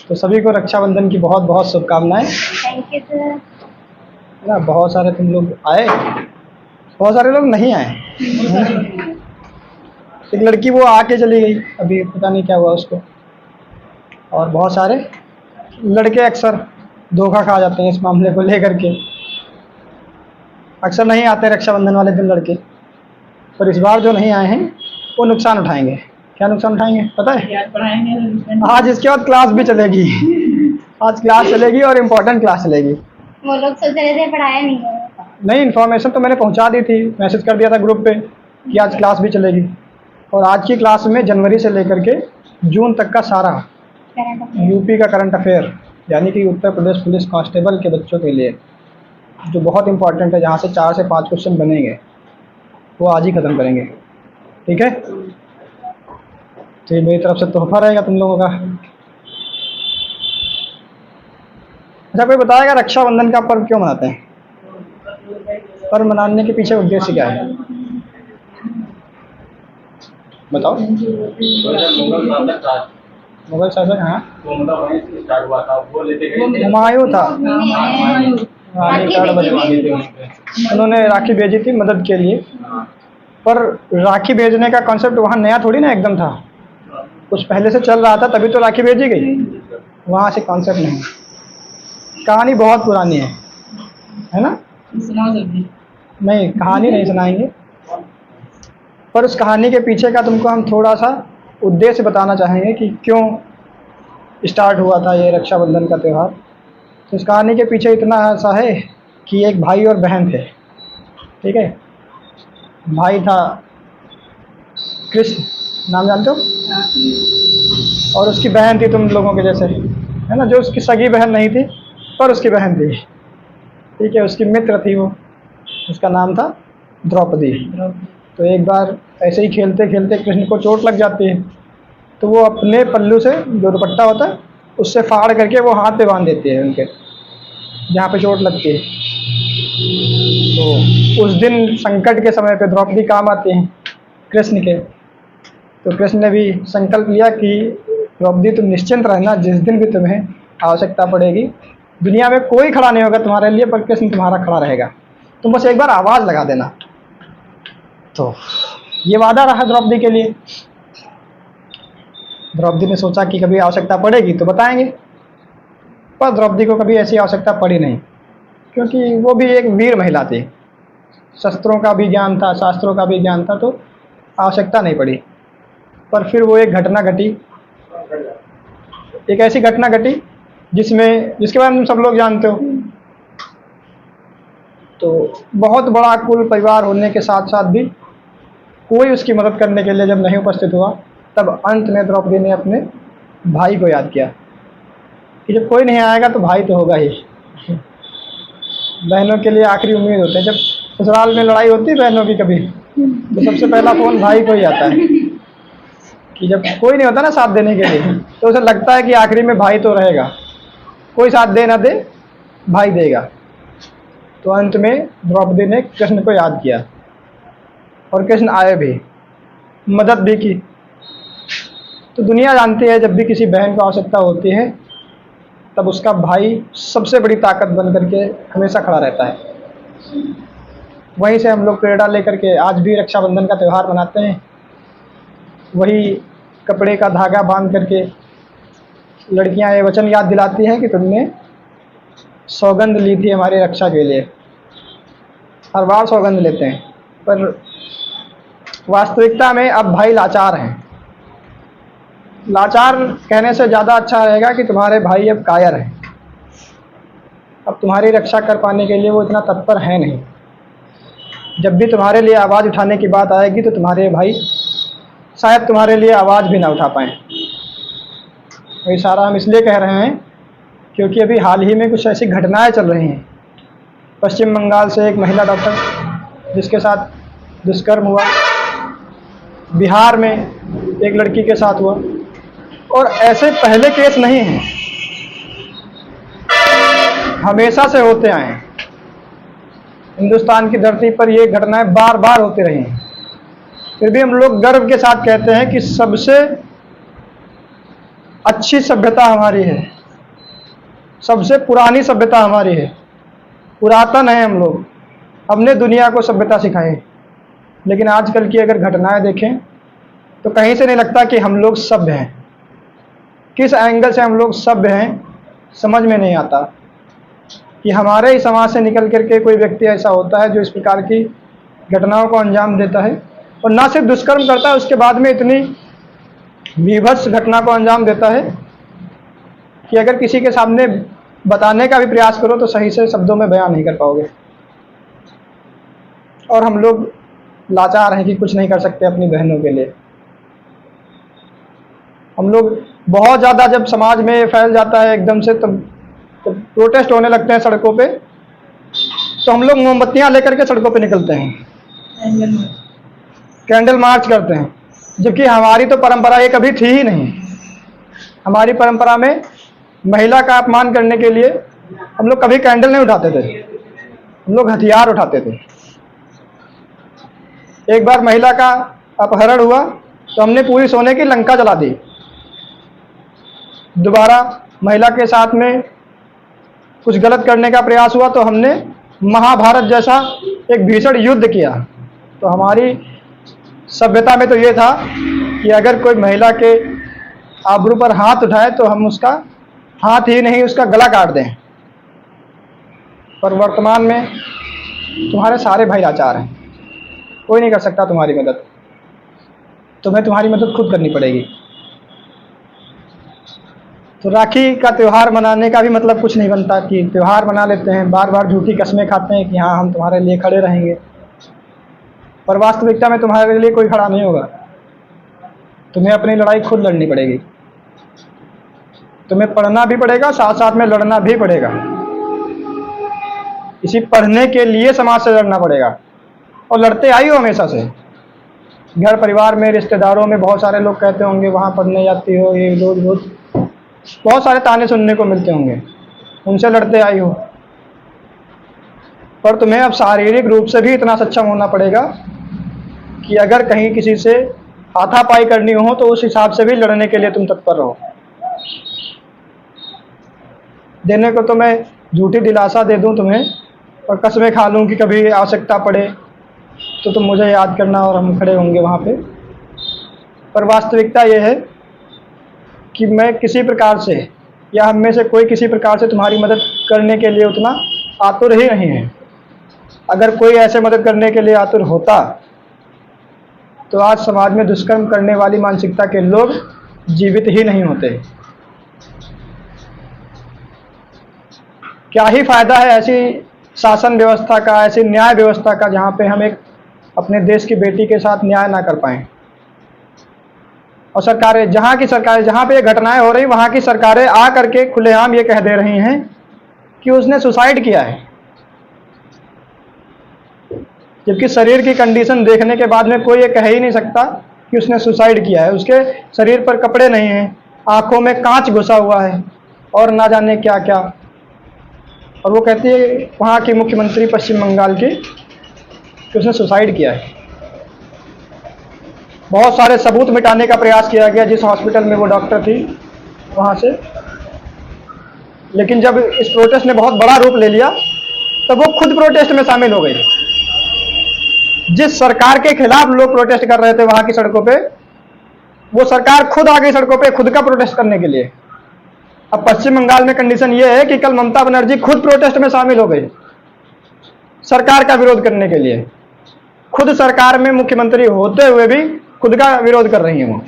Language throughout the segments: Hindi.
तो सभी को रक्षाबंधन की बहुत बहुत शुभकामनाएं। Thank you sir. ना बहुत सारे तुम लोग आए, बहुत सारे लोग नहीं आए। एक लड़की वो आके चली गई, अभी पता नहीं क्या हुआ उसको। और बहुत सारे लड़के अक्सर धोखा खा जाते हैं इस मामले को लेकर के, अक्सर नहीं आते रक्षाबंधन वाले दिन लड़के। पर इस बार जो नहीं आए हैं वो नुकसान उठाएंगे। क्या नुकसान उठाएंगे पता है? आज इसके बाद क्लास भी चलेगी। आज क्लास चलेगी और इम्पोर्टेंट क्लास चलेगी। वो लोग सोच रहे थे पढ़ाया नहीं है। नहीं, इन्फॉर्मेशन तो मैंने पहुंचा दी थी, मैसेज कर दिया था ग्रुप पे कि आज क्लास भी चलेगी। और आज की क्लास में जनवरी से लेकर के जून तक का सारा यूपी का करंट अफेयर, यानी कि उत्तर प्रदेश पुलिस कांस्टेबल के बच्चों के लिए जो बहुत इंपॉर्टेंट है, जहाँ से 4 से 5 क्वेश्चन बनेंगे, वो आज ही ख़त्म करेंगे। ठीक है? तो ये मेरी तरफ से तोहफा रहेगा तुम लोगों का। अच्छा, कोई बताएगा रक्षाबंधन का पर्व क्यों मनाते हैं? पर्व मनाने के पीछे उद्देश्य क्या है बताओ? मुगल शासक, हाँ, हुमायूं था। रानी कार्ड बनवाई थी, उन्होंने राखी भेजी थी मदद के लिए। पर राखी भेजने का कॉन्सेप्ट वहाँ नया थोड़ी ना एकदम था, कुछ पहले से चल रहा था, तभी तो राखी भेजी गई। वहाँ से कॉन्सेप्ट नहीं, कहानी बहुत पुरानी है ना? नहीं, कहानी नहीं सुनाएंगे, पर उस कहानी के पीछे का तुमको हम थोड़ा सा उद्देश्य बताना चाहेंगे कि क्यों स्टार्ट हुआ था ये रक्षाबंधन का त्यौहार। तो इस कहानी के पीछे इतना ऐसा है कि एक भाई और बहन थे। ठीक है? भाई था कृष्ण, नाम जानते हो? और उसकी बहन थी तुम लोगों के जैसे, है ना, जो उसकी सगी बहन नहीं थी पर उसकी बहन थी। ठीक है? उसकी मित्र थी वो, उसका नाम था द्रौपदी। तो एक बार ऐसे ही खेलते खेलते कृष्ण को चोट लग जाती है, तो वो अपने पल्लू से, जो दुपट्टा होता है, उससे फाड़ करके वो हाथ पे बांध देती है उनके, जहाँ पे चोट लगती है। तो उस दिन संकट के समय पे द्रौपदी काम आती हैं कृष्ण के। तो कृष्ण ने भी संकल्प लिया कि द्रौपदी तुम निश्चिंत रहना, जिस दिन भी तुम्हें आवश्यकता पड़ेगी, दुनिया में कोई खड़ा नहीं होगा तुम्हारे लिए, पर कृष्ण तुम्हारा खड़ा रहेगा, तुम बस एक बार आवाज़ लगा देना। तो ये वादा रहा द्रौपदी के लिए। द्रौपदी ने सोचा कि कभी आवश्यकता पड़ेगी तो बताएंगे, पर द्रौपदी को कभी ऐसी आवश्यकता पड़ी नहीं, क्योंकि वो भी एक वीर महिला थी, शस्त्रों का भी ज्ञान था, शास्त्रों का भी ज्ञान था, तो आवश्यकता नहीं पड़ी। पर फिर वो एक घटना घटी, एक ऐसी घटना घटी जिसके बारे में सब लोग जानते हो। तो बहुत बड़ा कुल परिवार होने के साथ साथ भी कोई उसकी मदद करने के लिए जब नहीं उपस्थित हुआ, तब अंत में द्रौपदी ने अपने भाई को याद किया कि जब कोई नहीं आएगा तो भाई तो होगा ही। बहनों के लिए आखिरी उम्मीद होते हैं, जब ससुराल में लड़ाई होती है बहनों की कभी, तो सबसे पहला फ़ोन भाई को ही आता है कि जब कोई नहीं होता ना साथ देने के लिए, तो उसे लगता है कि आखिरी में भाई तो रहेगा, कोई साथ दे ना दे भाई देगा। तो अंत में द्रौपदी ने कृष्ण को याद किया और कृष्ण आए भी, मदद भी की। तो दुनिया जानती है जब भी किसी बहन को आवश्यकता होती है, तब उसका भाई सबसे बड़ी ताकत बन करके हमेशा खड़ा रहता है। वहीं से हम लोग प्रेरणा लेकर के आज भी रक्षाबंधन का त्यौहार मनाते हैं। वही कपड़े का धागा बांध करके लड़कियां ये वचन याद दिलाती हैं कि तुमने सौगंध ली थी हमारी रक्षा के लिए। हर बार सौगंध लेते हैं, पर वास्तविकता में अब भाई लाचार हैं। लाचार कहने से ज़्यादा अच्छा रहेगा कि तुम्हारे भाई अब कायर हैं, अब तुम्हारी रक्षा कर पाने के लिए वो इतना तत्पर है नहीं। जब भी तुम्हारे लिए आवाज़ उठाने की बात आएगी तो तुम्हारे भाई शायद तुम्हारे लिए आवाज़ भी ना उठा पाएँ। ये सारा हम इसलिए कह रहे हैं क्योंकि अभी हाल ही में कुछ ऐसी घटनाएं चल रही हैं। पश्चिम बंगाल से एक महिला डॉक्टर जिसके साथ दुष्कर्म हुआ, बिहार में एक लड़की के साथ हुआ, और ऐसे पहले केस नहीं हैं, हमेशा से होते आए हैं। हिंदुस्तान की धरती पर ये घटनाएं बार बार होती रही हैं। फिर भी हम लोग गर्व के साथ कहते हैं कि सबसे अच्छी सभ्यता हमारी है, सबसे पुरानी सभ्यता हमारी है, पुरातन है हम लोग, हमने दुनिया को सभ्यता सिखाई। लेकिन आजकल की अगर घटनाएं देखें तो कहीं से नहीं लगता कि हम लोग सभ्य हैं। किस एंगल से हम लोग सभ्य हैं समझ में नहीं आता कि हमारे ही समाज से निकल करके कोई व्यक्ति ऐसा होता है जो इस प्रकार की घटनाओं को अंजाम देता है, और ना सिर्फ दुष्कर्म करता है, उसके बाद में इतनी विभत्स घटना को अंजाम देता है कि अगर किसी के सामने बताने का भी प्रयास करो तो सही से शब्दों में बयान नहीं कर पाओगे। और हम लोग लाचार हैं कि कुछ नहीं कर सकते अपनी बहनों के लिए। हम लोग बहुत ज़्यादा जब समाज में फैल जाता है एकदम से, तब प्रोटेस्ट होने लगते हैं सड़कों पे, तो हम लोग मोमबत्तियां लेकर के सड़कों पे निकलते हैं, कैंडल मार्च करते हैं, जबकि हमारी तो परंपरा ये कभी थी ही नहीं। हमारी परंपरा में महिला का अपमान करने के लिए हम लोग कभी कैंडल नहीं उठाते थे, हम लोग हथियार उठाते थे। एक बार महिला का अपहरण हुआ तो हमने पूरी सोने की लंका जला दी। दोबारा महिला के साथ में कुछ गलत करने का प्रयास हुआ तो हमने महाभारत जैसा एक भीषण युद्ध किया। तो हमारी सभ्यता में तो ये था कि अगर कोई महिला के आबरू पर हाथ उठाए तो हम उसका हाथ ही नहीं उसका गला काट दें। पर वर्तमान में तुम्हारे सारे भाई लाचार हैं, कोई नहीं कर सकता तुम्हारी मदद, तुम्हें तुम्हारी मदद खुद करनी पड़ेगी। तो राखी का त्यौहार मनाने का भी मतलब कुछ नहीं बनता कि त्यौहार मना लेते हैं, बार बार झूठी कस्में खाते हैं कि हाँ हम तुम्हारे लिए खड़े रहेंगे, पर वास्तविकता में तुम्हारे लिए कोई खड़ा नहीं होगा। तुम्हें अपनी लड़ाई खुद लड़नी पड़ेगी, तुम्हें पढ़ना भी पड़ेगा, साथ साथ में लड़ना भी पड़ेगा। इसी पढ़ने के लिए समाज से लड़ना पड़ेगा, और लड़ते आई हो हमेशा से। घर परिवार में, रिश्तेदारों में बहुत सारे लोग कहते होंगे वहाँ पढ़ने जाती हो, ये रोज रोज बहुत सारे ताने सुनने को मिलते होंगे, उनसे लड़ते आई हो। पर तुम्हें अब शारीरिक रूप से भी इतना सक्षम होना पड़ेगा कि अगर कहीं किसी से हाथापाई करनी हो तो उस हिसाब से भी लड़ने के लिए तुम तत्पर रहो। देने को तो मैं झूठी दिलासा दे दूं तुम्हें और कस्में खा लूं कि कभी आवश्यकता पड़े तो तुम मुझे याद करना और हम खड़े होंगे वहाँ पे। पर वास्तविकता ये है कि मैं किसी प्रकार से या हम में से कोई किसी प्रकार से तुम्हारी मदद करने के लिए उतना आतुर ही नहीं है। अगर कोई ऐसे मदद करने के लिए आतुर होता तो आज समाज में दुष्कर्म करने वाली मानसिकता के लोग जीवित ही नहीं होते। क्या ही फायदा है ऐसी शासन व्यवस्था का, ऐसी न्याय व्यवस्था का, जहाँ पे हम एक अपने देश की बेटी के साथ न्याय ना कर पाएं। और सरकारें, जहाँ की सरकारें, जहाँ पे ये घटनाएं हो रही, वहाँ की सरकारें आ करके खुलेआम ये कह दे रही हैं कि उसने सुसाइड किया है, जबकि शरीर की कंडीशन देखने के बाद में कोई ये कह ही नहीं सकता कि उसने सुसाइड किया है। उसके शरीर पर कपड़े नहीं हैं, आंखों में कांच घुसा हुआ है और ना जाने क्या क्या। और वो कहती है वहाँ की मुख्यमंत्री पश्चिम बंगाल की कि उसने सुसाइड किया है। बहुत सारे सबूत मिटाने का प्रयास किया गया जिस हॉस्पिटल में वो डॉक्टर थी वहाँ से, लेकिन जब इस प्रोटेस्ट ने बहुत बड़ा रूप ले लिया तब वो खुद प्रोटेस्ट में शामिल हो गई। जिस सरकार के खिलाफ लोग प्रोटेस्ट कर रहे थे वहाँ की सड़कों पे, वो सरकार खुद आ गई सड़कों पे खुद का प्रोटेस्ट करने के लिए। अब पश्चिम बंगाल में कंडीशन ये है कि कल ममता बनर्जी खुद प्रोटेस्ट में शामिल हो गई सरकार का विरोध करने के लिए। खुद सरकार में मुख्यमंत्री होते हुए भी खुद का विरोध कर रही हैं।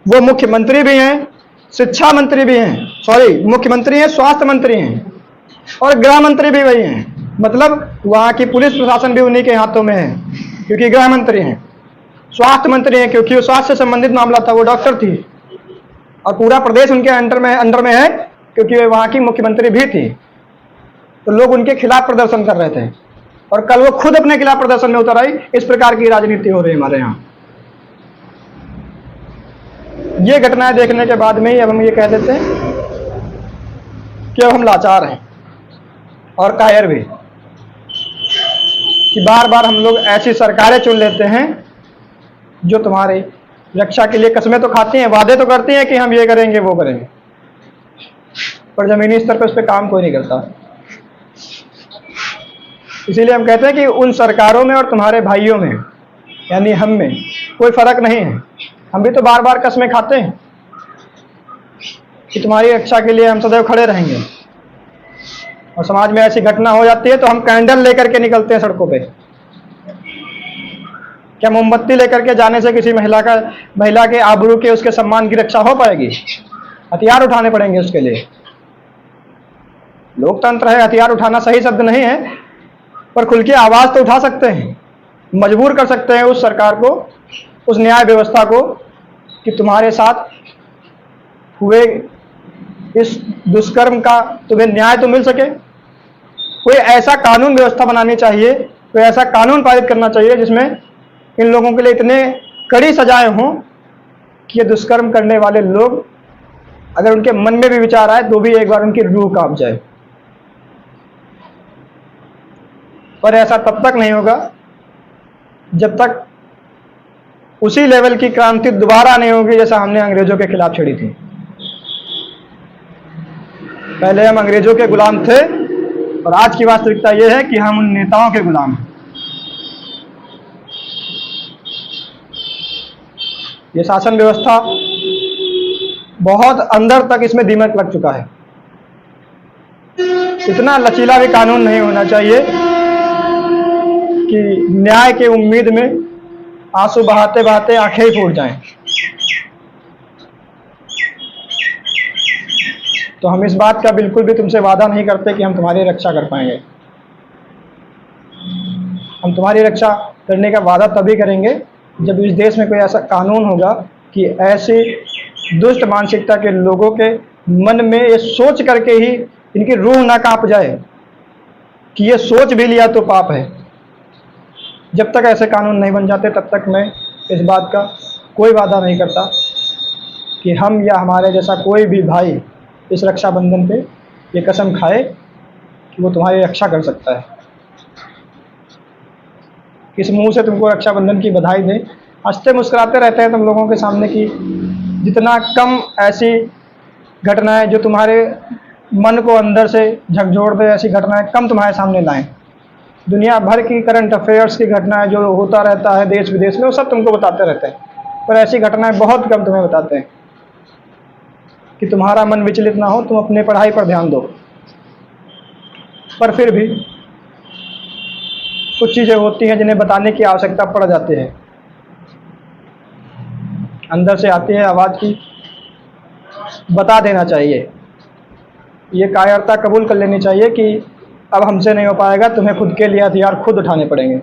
वो मुख्यमंत्री भी हैं, शिक्षा मंत्री भी हैं, मुख्यमंत्री हैं, स्वास्थ्य मंत्री हैं और गृह मंत्री भी वही हैं। मतलब वहाँ की पुलिस प्रशासन भी उन्हीं के हाथों में है क्योंकि गृह मंत्री हैं, स्वास्थ्य मंत्री हैं क्योंकि वो स्वास्थ्य से संबंधित मामला था, वो डॉक्टर थी, और पूरा प्रदेश उनके अंडर में है क्योंकि वे वहाँ की मुख्यमंत्री भी थी। तो लोग उनके खिलाफ प्रदर्शन कर रहे थे और कल वो खुद अपने खिलाफ प्रदर्शन में उतर आई। इस प्रकार की राजनीति हो रही है हमारे यहाँ। ये घटनाएं देखने के बाद में ही अब हम ये कह देते हैं कि अब हम लाचार हैं और कायर भी, कि बार बार हम लोग ऐसी सरकारें चुन लेते हैं जो तुम्हारी रक्षा के लिए कस्में तो खाती हैं, वादे तो करती हैं कि हम ये करेंगे वो करेंगे, पर ज़मीनी स्तर पर उस पर काम कोई नहीं करता। इसीलिए हम कहते हैं कि उन सरकारों में और तुम्हारे भाइयों में, यानी हम में, कोई फर्क नहीं है। हम भी तो बार बार कस्में खाते हैं कि तुम्हारी रक्षा के लिए हम सदैव खड़े रहेंगे, और समाज में ऐसी घटना हो जाती है तो हम कैंडल लेकर के निकलते हैं सड़कों पे। क्या मोमबत्ती लेकर के जाने से किसी महिला के आबरू के, उसके सम्मान की रक्षा हो पाएगी? हथियार उठाने पड़ेंगे उसके लिए। लोकतंत्र है, हथियार उठाना सही शब्द नहीं है, पर खुल के आवाज तो उठा सकते हैं, मजबूर कर सकते हैं उस सरकार को, उस न्याय व्यवस्था को कि तुम्हारे साथ हुए इस दुष्कर्म का तुम्हें न्याय तो मिल सके। कोई ऐसा कानून व्यवस्था बनानी चाहिए, कोई ऐसा कानून पारित करना चाहिए जिसमें इन लोगों के लिए इतने कड़ी सजाएं हों कि ये दुष्कर्म करने वाले लोग, अगर उनके मन में भी विचार आए तो भी एक बार उनकी रूह कांप जाए। पर ऐसा तब तक नहीं होगा जब तक उसी लेवल की क्रांति दोबारा नहीं होगी जैसा हमने अंग्रेजों के खिलाफ छेड़ी थी। पहले हम अंग्रेजों के गुलाम थे, और आज की वास्तविकता यह है कि हम उन नेताओं के गुलाम हैं। ये शासन व्यवस्था बहुत अंदर तक इसमें दीमक लग चुका है। इतना लचीला भी कानून नहीं होना चाहिए कि न्याय के उम्मीद में आंसू बहाते बहाते आंखें ही फूट जाएं। तो हम इस बात का बिल्कुल भी तुमसे वादा नहीं करते कि हम तुम्हारी रक्षा कर पाएंगे। हम तुम्हारी रक्षा करने का वादा तभी करेंगे जब इस देश में कोई ऐसा कानून होगा कि ऐसी दुष्ट मानसिकता के लोगों के मन में ये सोच करके ही इनकी रूह ना कांप जाए कि ये सोच भी लिया तो पाप है। जब तक ऐसे कानून नहीं बन जाते तब तक मैं इस बात का कोई वादा नहीं करता कि हम या हमारे जैसा कोई भी भाई इस रक्षाबंधन पे ये कसम खाए कि वो तुम्हारी रक्षा कर सकता है। किस मुंह से तुमको रक्षाबंधन की बधाई दें? हंसते मुस्कुराते रहते हैं तुम लोगों के सामने कि जितना कम ऐसी घटनाएं जो तुम्हारे मन को अंदर से झकझोर दे, ऐसी घटनाएं कम तुम्हारे सामने लाएं। दुनिया भर की करंट अफेयर्स की घटनाएं जो होता रहता है देश विदेश में, वो सब तुमको बताते रहते हैं, पर ऐसी घटनाएं बहुत कम तुम्हें बताते हैं कि तुम्हारा मन विचलित ना हो, तुम अपने पढ़ाई पर ध्यान दो। पर फिर भी कुछ चीज़ें होती हैं जिन्हें बताने की आवश्यकता पड़ जाती है। अंदर से आती है आवाज़ की बता देना चाहिए, ये कायरता कबूल कर लेनी चाहिए कि अब हमसे नहीं हो पाएगा, तुम्हें खुद के लिए हथियार खुद उठाने पड़ेंगे।